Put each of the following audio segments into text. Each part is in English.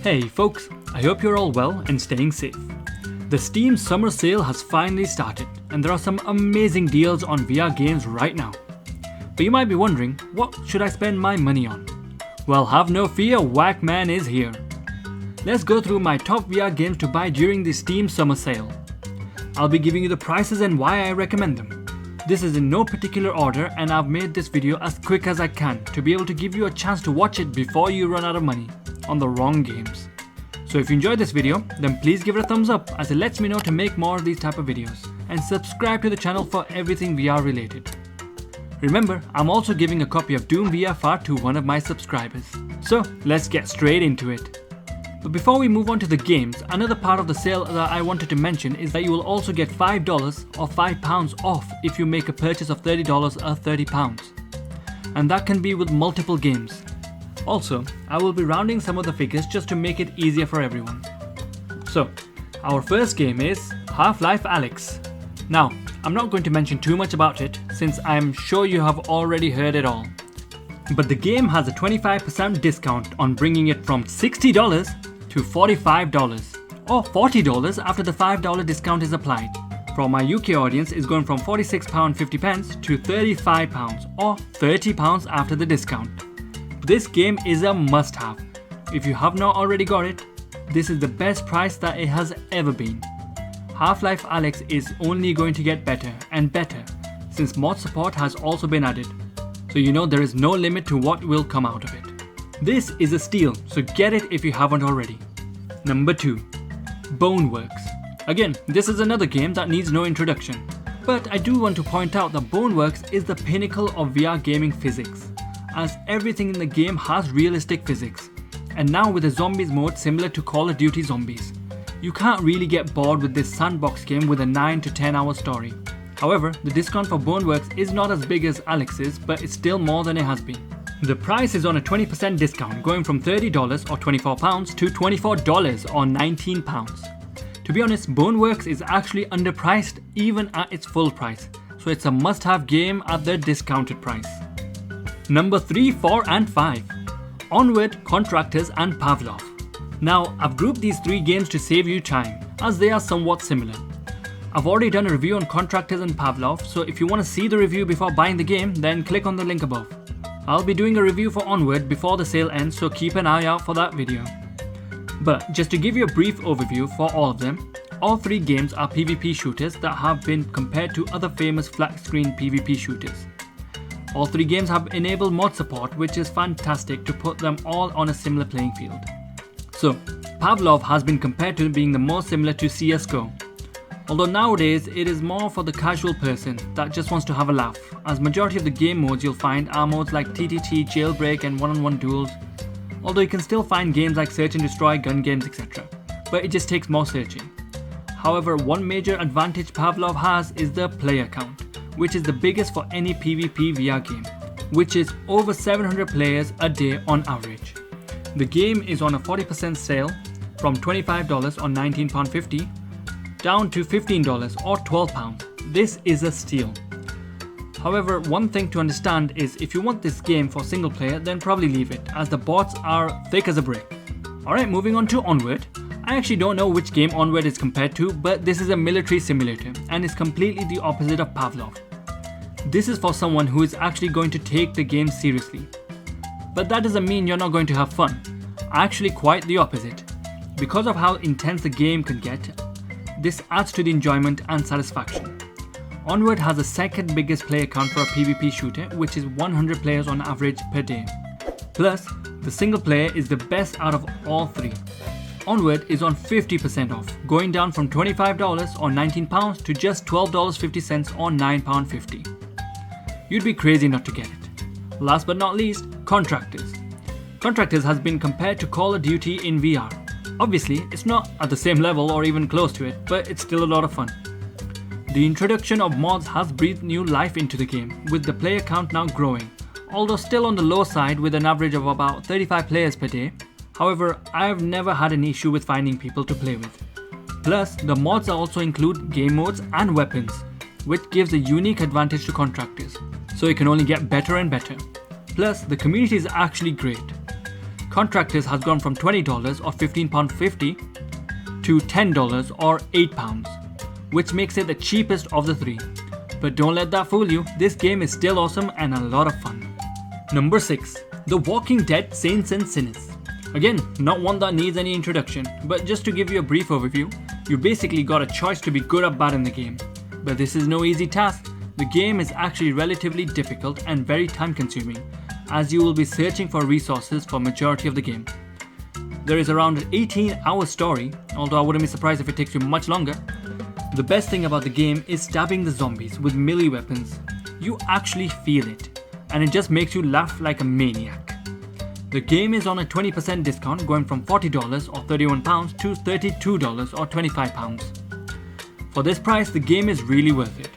Hey folks, I hope you're all well and staying safe. The Steam summer sale has finally started and there are some amazing deals on VR games right now. But you might be wondering, what should I spend my money on? Well, have no fear, WaqMan is here. Let's go through my top VR games to buy during the Steam summer sale. I'll be giving you the prices and why I recommend them. This is in no particular order and I've made this video as quick as I can to be able to give you a chance to watch it before you run out of money on the wrong games. So if you enjoyed this video, then please give it a thumbs up as it lets me know to make more of these type of videos, and subscribe to the channel for everything VR related. Remember, I'm also giving a copy of Doom VR to one of my subscribers. So let's get straight into it. But before we move on to the games, another part of the sale that I wanted to mention is that you will also get $5 or £5 off if you make a purchase of $30 or £30. And that can be with multiple games. Also, I will be rounding some of the figures just to make it easier for everyone. So, our first game is Half-Life Alyx. Now, I'm not going to mention too much about it since I'm sure you have already heard it all. But the game has a 25% discount on bringing it from $60 to $45 or $40 after the $5 discount is applied. For my UK audience, it's going from £46.50 to £35 or £30 after the discount. This game is a must-have. If you have not already got it, this is the best price that it has ever been. Half-Life Alyx is only going to get better and better since mod support has also been added. So you know there is no limit to what will come out of it. This is a steal, so get it if you haven't already. Number 2. Boneworks. Again, this is another game that needs no introduction. But I do want to point out that Boneworks is the pinnacle of VR gaming physics, as everything in the game has realistic physics, and now with a zombies mode similar to Call of Duty Zombies. You can't really get bored with this sandbox game with a 9 to 10 hour story. However, the discount for Boneworks is not as big as Alyx's, but it's still more than it has been. The price is on a 20% discount, going from $30 or £24 to $24 or £19. To be honest, Boneworks is actually underpriced even at its full price, so it's a must-have game at the discounted price. Number 3, 4 and 5. Onward, Contractors and Pavlov. Now, I've grouped these 3 games to save you time, as they are somewhat similar. I've already done a review on Contractors and Pavlov, so if you want to see the review before buying the game, then click on the link above. I'll be doing a review for Onward before the sale ends, so keep an eye out for that video. But just to give you a brief overview for all of them, all 3 games are PvP shooters that have been compared to other famous flat screen PvP shooters. All 3 games have enabled mod support, which is fantastic to put them all on a similar playing field. So, Pavlov has been compared to being the most similar to CSGO. Although nowadays it is more for the casual person that just wants to have a laugh, as majority of the game modes you'll find are modes like TTT, Jailbreak and one-on-one duels. Although you can still find games like Search and Destroy, gun games, etc. But it just takes more searching. However, one major advantage Pavlov has is the player count, which is the biggest for any PvP VR game, which is over 700 players a day on average. The game is on a 40% sale from $25 or £19.50 down to $15 or £12. This is a steal. However, one thing to understand is if you want this game for single player, then probably leave it, as the bots are thick as a brick. Alright, moving on to Onward. I actually don't know which game Onward is compared to, but this is a military simulator and is completely the opposite of Pavlov. This is for someone who is actually going to take the game seriously. But that doesn't mean you're not going to have fun. Actually quite the opposite. Because of how intense the game can get, this adds to the enjoyment and satisfaction. Onward has the second biggest player count for a PvP shooter, which is 100 players on average per day. Plus, the single player is the best out of all 3. Onward is on 50% off, going down from $25 or £19 to just $12.50 or £9.50. You'd be crazy not to get it. Last but not least, Contractors. Contractors has been compared to Call of Duty in VR. Obviously, it's not at the same level or even close to it, but it's still a lot of fun. The introduction of mods has breathed new life into the game, with the player count now growing, although still on the low side with an average of about 35 players per day. However, I have never had an issue with finding people to play with. Plus, the mods also include game modes and weapons, which gives a unique advantage to Contractors, so it can only get better and better. Plus, the community is actually great. Contractors has gone from $20 or £15.50 to $10 or £8, which makes it the cheapest of the three. But don't let that fool you, this game is still awesome and a lot of fun. Number 6. The Walking Dead Saints and Sinners. Again, not one that needs any introduction, but just to give you a brief overview, you basically got a choice to be good or bad in the game. But this is no easy task. The game is actually relatively difficult and very time consuming, as you will be searching for resources for majority of the game. There is around an 18-hour story, although I wouldn't be surprised if it takes you much longer. The best thing about the game is stabbing the zombies with melee weapons. You actually feel it, and it just makes you laugh like a maniac. The game is on a 20% discount, going from $40 or £31 to $32 or £25. For this price, the game is really worth it.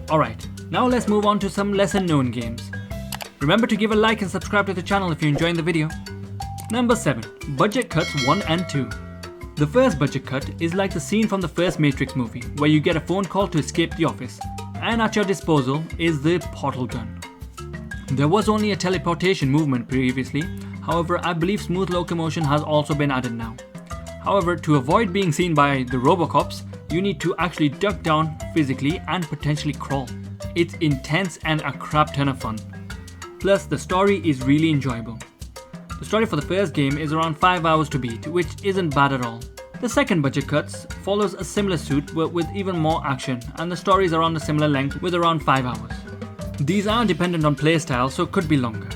Alright, now let's move on to some lesser known games. Remember to give a like and subscribe to the channel if you're enjoying the video. Number 7. Budget Cuts 1 and 2. The first budget cut is like the scene from the first Matrix movie, where you get a phone call to escape the office, and at your disposal is the portal gun. There was only a teleportation movement previously, however I believe smooth locomotion has also been added now. However, to avoid being seen by the Robocops, you need to actually duck down physically and potentially crawl. It's intense and a crap ton of fun. Plus, the story is really enjoyable. The story for the first game is around 5 hours to beat, which isn't bad at all. The second Budget Cuts follows a similar suit but with even more action, and the story is around a similar length with around 5 hours. These are dependent on playstyle, so could be longer.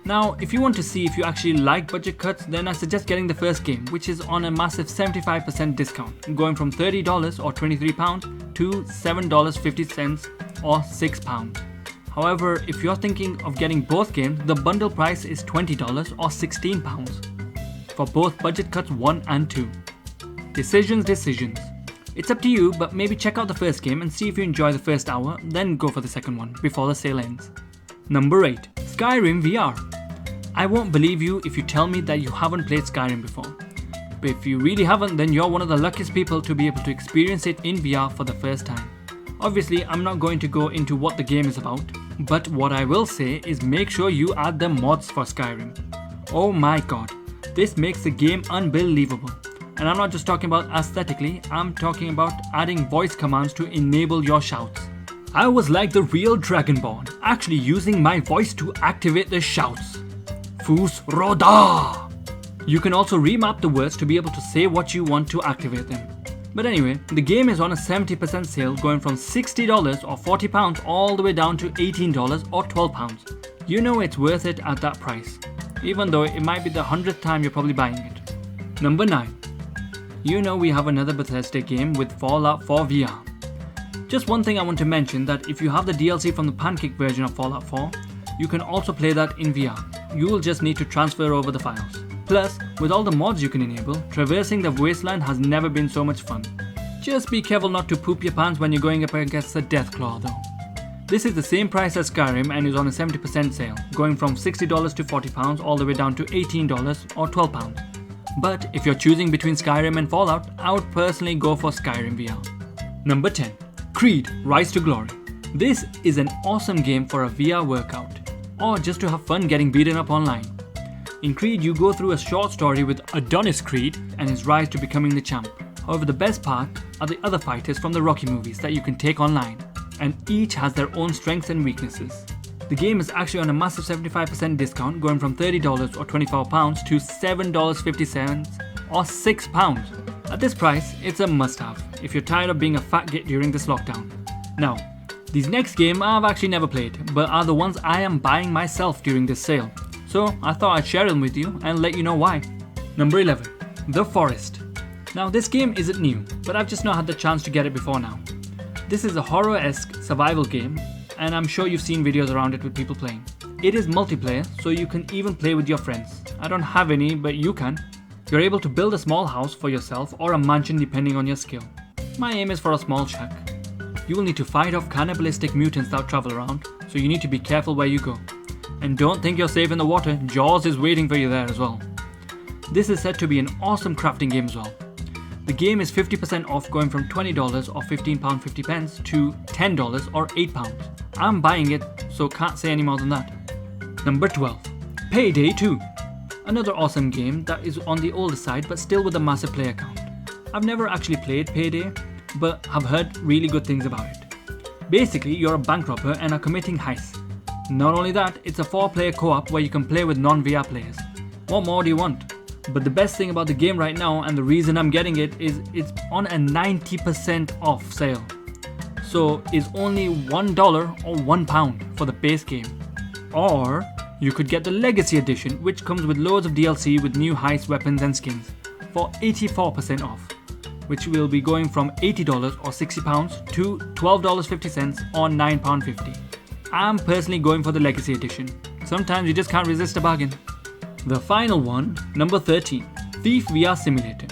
Now, if you want to see if you actually like Budget Cuts, then I suggest getting the first game, which is on a massive 75% discount, going from $30 or £23 to $7.50 or £6. However, if you're thinking of getting both games, the bundle price is $20 or £16 for both Budget Cuts 1 and 2. Decisions. It's up to you, but maybe check out the first game and see if you enjoy the first hour, then go for the second one before the sale ends. Number 8. Skyrim VR. I won't believe you if you tell me that you haven't played Skyrim before. But if you really haven't, then you're one of the luckiest people to be able to experience it in VR for the first time. Obviously, I'm not going to go into what the game is about, but what I will say is make sure you add the mods for Skyrim. Oh my god, this makes the game unbelievable. And I'm not just talking about aesthetically, I'm talking about adding voice commands to enable your shouts. I was like the real Dragonborn, actually using my voice to activate the shouts. Fus Roda! You can also remap the words to be able to say what you want to activate them. But anyway, the game is on a 70% sale, going from $60 or £40 all the way down to $18 or £12. You know it's worth it at that price, even though it might be the 100th time you're probably buying it. Number 9. You know we have another Bethesda game with Fallout 4 VR. Just one thing I want to mention, that if you have the DLC from the Pancake version of Fallout 4, you can also play that in VR. You will just need to transfer over the files. Plus, with all the mods you can enable, traversing the wasteland has never been so much fun. Just be careful not to poop your pants when you're going up against a Deathclaw though. This is the same price as Skyrim and is on a 70% sale, going from $60 to £40 all the way down to $18 or £12. But if you're choosing between Skyrim and Fallout, I would personally go for Skyrim VR. Number 10. Creed Rise to Glory. This is an awesome game for a VR workout, or just to have fun getting beaten up online. In Creed, you go through a short story with Adonis Creed and his rise to becoming the champ. However, the best part are the other fighters from the Rocky movies that you can take online, and each has their own strengths and weaknesses. The game is actually on a massive 75% discount, going from $30 or £24 to $7.50 or £6. At this price, it's a must-have if you're tired of being a fat git during this lockdown. Now, these next games I've actually never played, but are the ones I am buying myself during this sale. So I thought I'd share them with you and let you know why. Number 11. The Forest. Now this game isn't new, but I've just not had the chance to get it before now. This is a horror-esque survival game, and I'm sure you've seen videos around it with people playing. It is multiplayer, so you can even play with your friends. I don't have any, but you can. You're able to build a small house for yourself or a mansion depending on your skill. My aim is for a small shack. You will need to fight off cannibalistic mutants that travel around, so you need to be careful where you go. And don't think you're safe in the water, Jaws is waiting for you there as well. This is said to be an awesome crafting game as well. The game is 50% off, going from $20 or £15.50 to $10 or £8. I'm buying it, so can't say any more than that. Number 12. Payday II. Another awesome game that is on the older side but still with a massive player count. I've never actually played Payday, but have heard really good things about it. Basically, you're a bank robber and are committing heists. Not only that, it's a 4-player co-op where you can play with non-VR players. What more do you want? But the best thing about the game right now, and the reason I'm getting it, is it's on a 90% off sale. So it's only $1 or £1 for the base game. Or you could get the Legacy Edition, which comes with loads of DLC with new heist weapons and skins, for 84% off, which will be going from $80 or £60 to $12.50 or £9.50. I'm personally going for the Legacy Edition. Sometimes you just can't resist a bargain. The final one, number 13, Thief VR Simulator.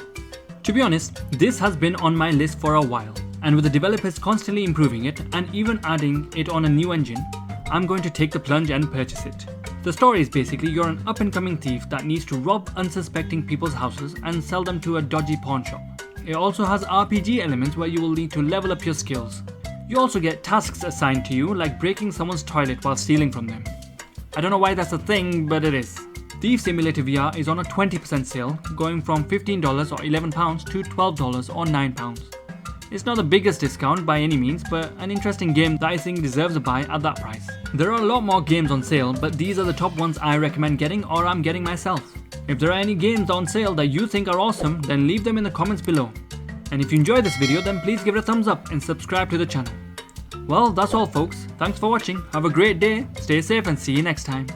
To be honest, this has been on my list for a while, and with the developers constantly improving it and even adding it on a new engine, I'm going to take the plunge and purchase it. The story is basically you're an up-and-coming thief that needs to rob unsuspecting people's houses and sell them to a dodgy pawn shop. It also has RPG elements where you will need to level up your skills. You also get tasks assigned to you, like breaking someone's toilet while stealing from them. I don't know why that's a thing, but it is. Thief Simulator VR is on a 20% sale, going from $15 or £11 to $12 or £9. It's not the biggest discount by any means, but an interesting game that I think deserves a buy at that price. There are a lot more games on sale, but these are the top ones I recommend getting or I'm getting myself. If there are any games on sale that you think are awesome, then leave them in the comments below. And if you enjoyed this video, then please give it a thumbs up and subscribe to the channel. Well, that's all folks. Thanks for watching. Have a great day, stay safe and see you next time.